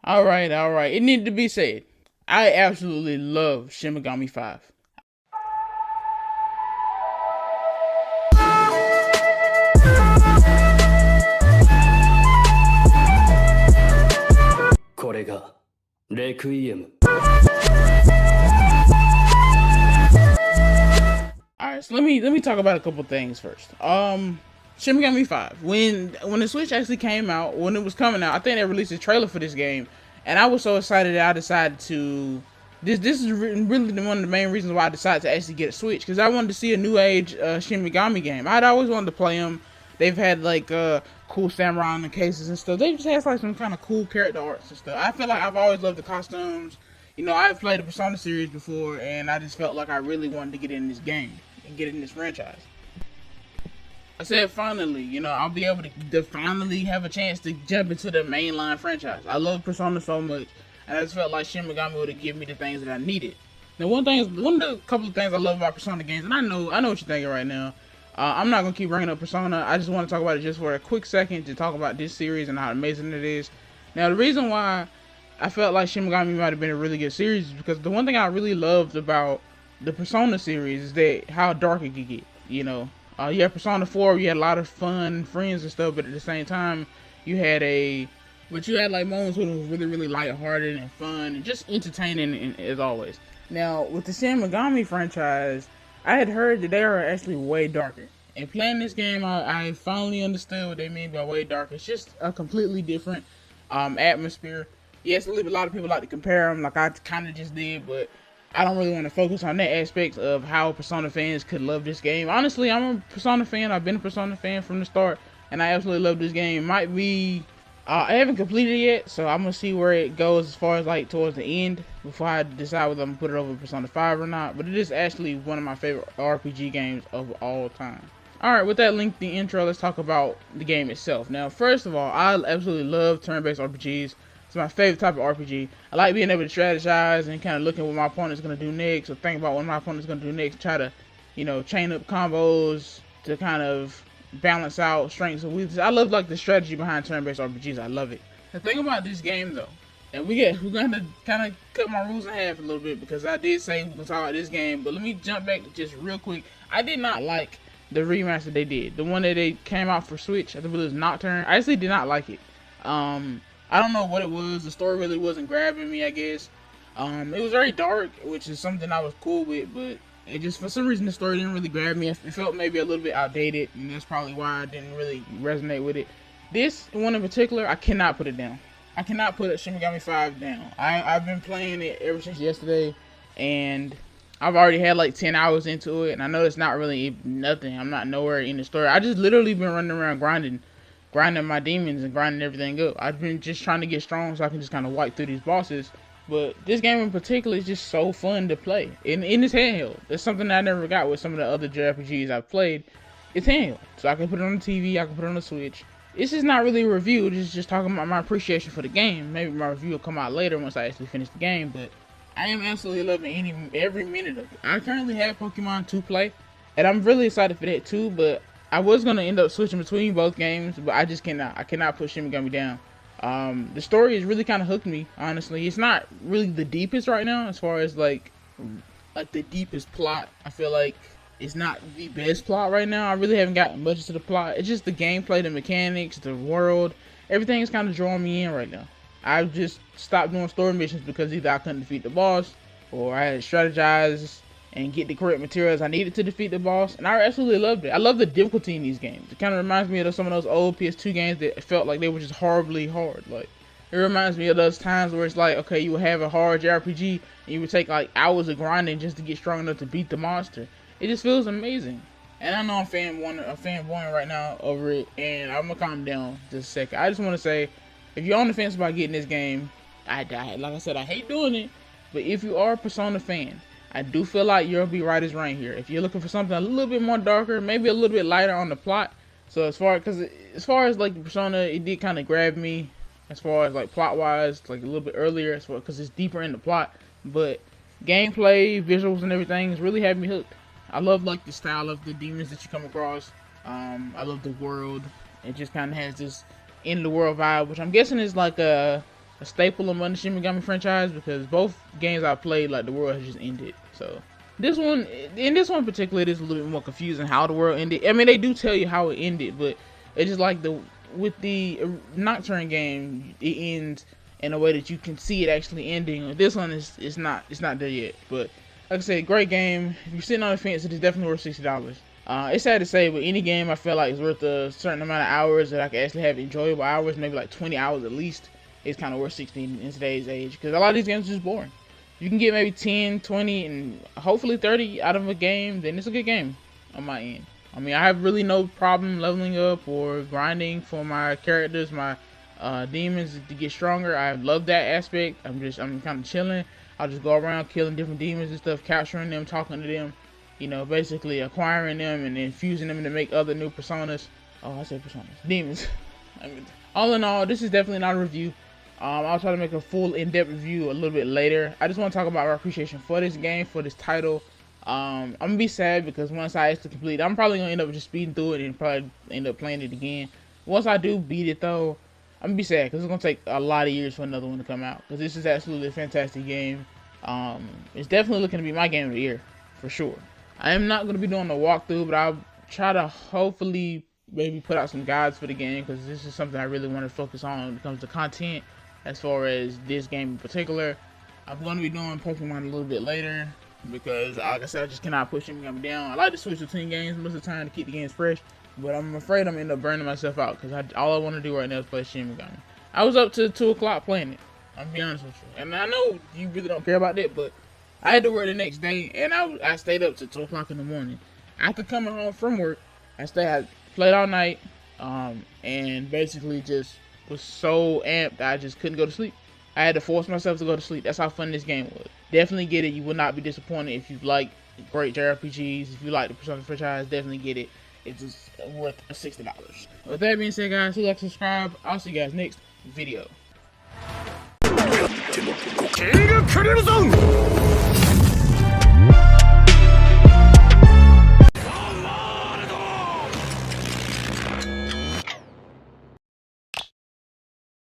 All right, all right. It needed to be said. I absolutely love Shin Megami 5. これがレクイエム。Alright, so let me talk about a couple things first. Shin Megami 5. When the Switch actually came out, when it was coming out, I think they released a trailer for this game, and I was so excited that I decided to. This is really one of the main reasons why I decided to actually get a Switch, because I wanted to see a new age Shin Megami game. I'd always wanted to play them. They've had like cool samurai in the cases and stuff. They just had like some kind of cool character arts and stuff. I feel like I've always loved the costumes. You know, I've played the Persona series before, and I just felt like I really wanted to get in this game and get in this franchise. I said finally, you know, I'll be able to finally have a chance to jump into the mainline franchise. I love Persona so much, and I just felt like Shin Megami would have given me the things that I needed. Now, one of the couple of things I love about Persona games, and I know what you're thinking right now. I'm not gonna keep bringing up Persona. I just want to talk about it just for a quick second to talk about this series and how amazing it is. Now, the reason why I felt like Shin Megami might have been a really good series is because the one thing I really loved about the Persona series is that how dark it could get. You know, you had Persona 4, you had a lot of fun and friends and stuff, but at the same time, you had like moments when it was really, really lighthearted and fun and just entertaining as always. Now, with the Shin Megami franchise, I had heard that they are actually way darker. And playing this game, I finally understood what they mean by way darker. It's just a completely different atmosphere. Yes, a lot of people like to compare them, like I kind of just did, but I don't really want to focus on that aspect of how Persona fans could love this game. Honestly, I'm a Persona fan. I've been a Persona fan from the start, and I absolutely love this game. Might be, I haven't completed it yet, so I'm gonna see where it goes as far as like towards the end before I decide whether I'm gonna put it over Persona 5 or not. But it is actually one of my favorite RPG games of all time. Alright, with that lengthy intro, let's talk about the game itself. Now, first of all, I absolutely love turn-based RPGs. It's my favorite type of RPG. I like being able to strategize and kind of looking at what my opponent's going to do next, or think about what my opponent's going to do next, try to, you know, chain up combos to kind of balance out strengths and weaknesses. I love like the strategy behind turn-based RPGs. I love it. The thing about this game though, and we're going to kind of cut my rules in half a little bit because I did say we're going to talk about this game, but let me jump back just real quick. I did not like the remaster they did. The one that they came out for Switch, I think it was Nocturne. I actually did not like it. I don't know what it was. The story really wasn't grabbing me, I guess. It was very dark, which is something I was cool with, but it just, for some reason, the story didn't really grab me. It felt maybe a little bit outdated, and that's probably why I didn't really resonate with it. This one in particular, I cannot put it down. I cannot put Shin Megami 5 down. I've been playing it ever since yesterday, and I've already had like 10 hours into it, and I know it's not really nothing. I'm not nowhere in the story. I just literally been running around grinding my demons and grinding everything up. I've been just trying to get strong so I can just kind of wipe through these bosses. But this game in particular is just so fun to play. In this handheld. That's something I never got with some of the other JRPGs I've played. It's handheld. So I can put it on the TV, I can put it on the Switch. This is not really a review, it's just talking about my appreciation for the game. Maybe my review will come out later once I actually finish the game, but I am absolutely loving every minute of it. I currently have Pokemon 2 play, and I'm really excited for that too, but I was going to end up switching between both games, but I just cannot. I cannot put Shin Megami down. The story has really kind of hooked me, honestly. It's not really the deepest right now as far as like the deepest plot. I feel like it's not the best plot right now. I really haven't gotten much into the plot. It's just the gameplay, the mechanics, the world. Everything is kind of drawing me in right now. I've just stopped doing story missions because either I couldn't defeat the boss or I had to strategize and get the correct materials I needed to defeat the boss, and I absolutely loved it. I love the difficulty in these games. It kind of reminds me of some of those old PS2 games that felt like they were just horribly hard. Like, it reminds me of those times where it's like, okay, you would have a hard JRPG, and you would take like hours of grinding just to get strong enough to beat the monster. It just feels amazing. And I know I'm fanboying right now over it, and I'm gonna calm down just a second. I just want to say, if you're on the fence about getting this game, like I said, I hate doing it, but if you are a Persona fan, I do feel like you'll be right as rain here. If you're looking for something a little bit more darker, maybe a little bit lighter on the plot. So as far as like the Persona, it did kind of grab me as far as like plot wise, like a little bit earlier, as well, because it's deeper in the plot. But gameplay, visuals, and everything has really had me hooked. I love like the style of the demons that you come across. I love the world. It just kind of has this in the world vibe, which I'm guessing is like a a staple among the Shin Megami franchise because both games I played, like the world has just ended. So this one, in this one in particular, it is a little bit more confusing how the world ended. I mean, they do tell you how it ended, but it's just like with the Nocturne game, it ends in a way that you can see it actually ending. This one is not there yet. But like I said, great game. If you're sitting on the fence, it is definitely worth $60. It's sad to say, but any game I feel like is worth a certain amount of hours that I can actually have enjoyable hours, maybe like 20 hours at least, it's kind of worth 60 in today's age. Because a lot of these games are just boring. You can get maybe 10, 20, and hopefully 30 out of a game, then it's a good game on my end. I mean, I have really no problem leveling up or grinding for my characters, my demons to get stronger. I love that aspect. I'm kind of chilling. I'll just go around killing different demons and stuff, capturing them, talking to them, you know, basically acquiring them and then fusing them to make other new personas. Oh, I said personas. Demons. I mean, all in all, this is definitely not a review. I'll try to make a full in-depth review a little bit later. I just want to talk about our appreciation for this game, for this title. I'm gonna be sad because once I actually complete it, I'm probably gonna end up just speeding through it and probably end up playing it again. Once I do beat it though, I'm gonna be sad because it's gonna take a lot of years for another one to come out. Because this is absolutely a fantastic game. It's definitely looking to be my game of the year for sure. I am not gonna be doing a walkthrough, but I'll try to hopefully maybe put out some guides for the game because this is something I really want to focus on when it comes to content. As far as this game in particular, I'm going to be doing Pokemon a little bit later because, like I said, I just cannot push Shin Megami down. I like to switch between games most of the time to keep the games fresh, but I'm afraid I'm going to end up burning myself out because all I want to do right now is play Shin Megami. I was up to 2 o'clock playing it, I'm going to be honest with you. And I know you really don't care about that, but I had to work the next day, and I stayed up to 2 o'clock in the morning. After coming home from work, I played all night, and basically just was so amped that I just couldn't go to sleep. I had to force myself to go to sleep. That's how fun this game was. Definitely get it. You will not be disappointed if you like great JRPGs. If you like the Persona franchise, definitely get it. It's just worth $60. With that being said, guys, please like, subscribe. I'll see you guys next video.